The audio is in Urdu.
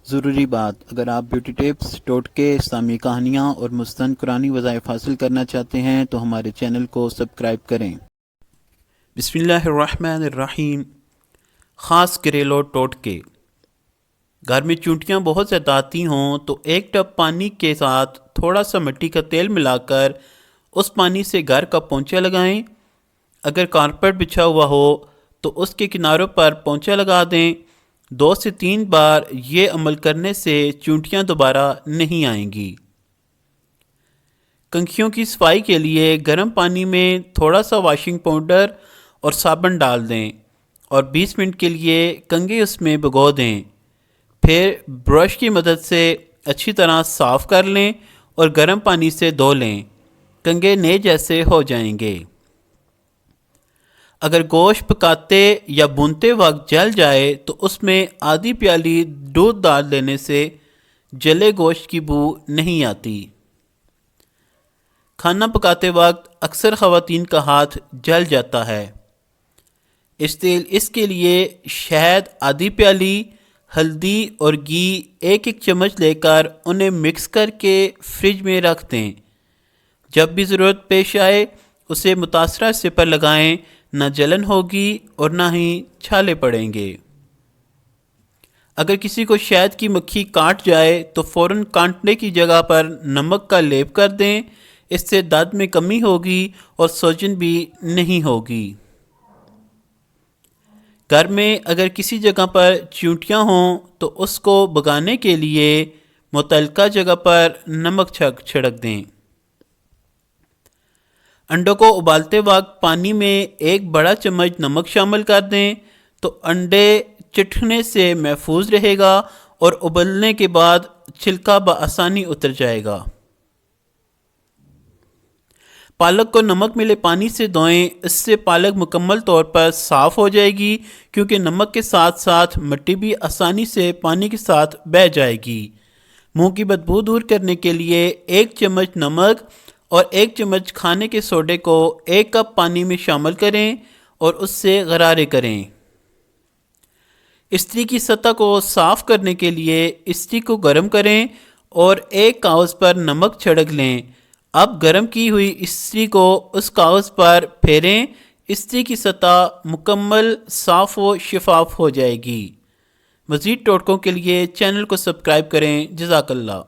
ضروری بات، اگر آپ بیوٹی ٹپس، ٹوٹکے، اسلامی کہانیاں اور مستند قرآنی وظائف حاصل کرنا چاہتے ہیں تو ہمارے چینل کو سبسکرائب کریں۔ بسم اللہ الرحمن الرحیم۔ خاص گھریلو ٹوٹکے۔ گھر میں چونٹیاں بہت زیادہ آتی ہوں تو ایک ٹب پانی کے ساتھ تھوڑا سا مٹی کا تیل ملا کر اس پانی سے گھر کا پونچھا لگائیں۔ اگر کارپیٹ بچھا ہوا ہو تو اس کے کناروں پر پونچھا لگا دیں۔ 2 سے 3 بار یہ عمل کرنے سے چونٹیاں دوبارہ نہیں آئیں گی۔ کنکھیوں کی صفائی کے لیے گرم پانی میں تھوڑا سا واشنگ پاؤڈر اور صابن ڈال دیں اور 20 منٹ کے لیے کنگھے اس میں بھگو دیں۔ پھر برش کی مدد سے اچھی طرح صاف کر لیں اور گرم پانی سے دھو لیں۔ کنگھے نئے جیسے ہو جائیں گے۔ اگر گوشت پکاتے یا بھونتے وقت جل جائے تو اس میں آدھی پیالی دودھ ڈال دینے سے جلے گوشت کی بو نہیں آتی۔ کھانا پکاتے وقت اکثر خواتین کا ہاتھ جل جاتا ہے، اس کے لیے شہد آدھی پیالی، ہلدی اور گھی 1 چمچ لے کر انہیں مکس کر کے فریج میں رکھ دیں۔ جب بھی ضرورت پیش آئے اسے متاثرہ حصے پر لگائیں، نہ جلن ہوگی اور نہ ہی چھالے پڑیں گے۔ اگر کسی کو شہد کی مکھی کاٹ جائے تو فوراً کاٹنے کی جگہ پر نمک کا لیپ کر دیں، اس سے درد میں کمی ہوگی اور سوجن بھی نہیں ہوگی۔ گھر میں اگر کسی جگہ پر چیونٹیاں ہوں تو اس کو بھگانے کے لیے متعلقہ جگہ پر نمک چھڑک دیں۔ انڈوں کو ابالتے وقت پانی میں 1 بڑا چمچ نمک شامل کر دیں تو انڈے چٹکنے سے محفوظ رہے گا اور ابلنے کے بعد چھلکا بآسانی اتر جائے گا۔ پالک کو نمک ملے پانی سے دھوئیں، اس سے پالک مکمل طور پر صاف ہو جائے گی، کیونکہ نمک کے ساتھ ساتھ مٹی بھی آسانی سے پانی کے ساتھ بہہ جائے گی۔ منہ کی بدبو دور کرنے کے لیے 1 چمچ نمک اور 1 چمچ کھانے کے سوڈے کو 1 کپ پانی میں شامل کریں اور اس سے غرارے کریں۔ استری کی سطح کو صاف کرنے کے لیے استری کو گرم کریں اور ایک کاغذ پر نمک چھڑک لیں۔ اب گرم کی ہوئی استری کو اس کاغذ پر پھیریں، استری کی سطح مکمل صاف و شفاف ہو جائے گی۔ مزید ٹوٹکوں کے لیے چینل کو سبسکرائب کریں۔ جزاک اللہ۔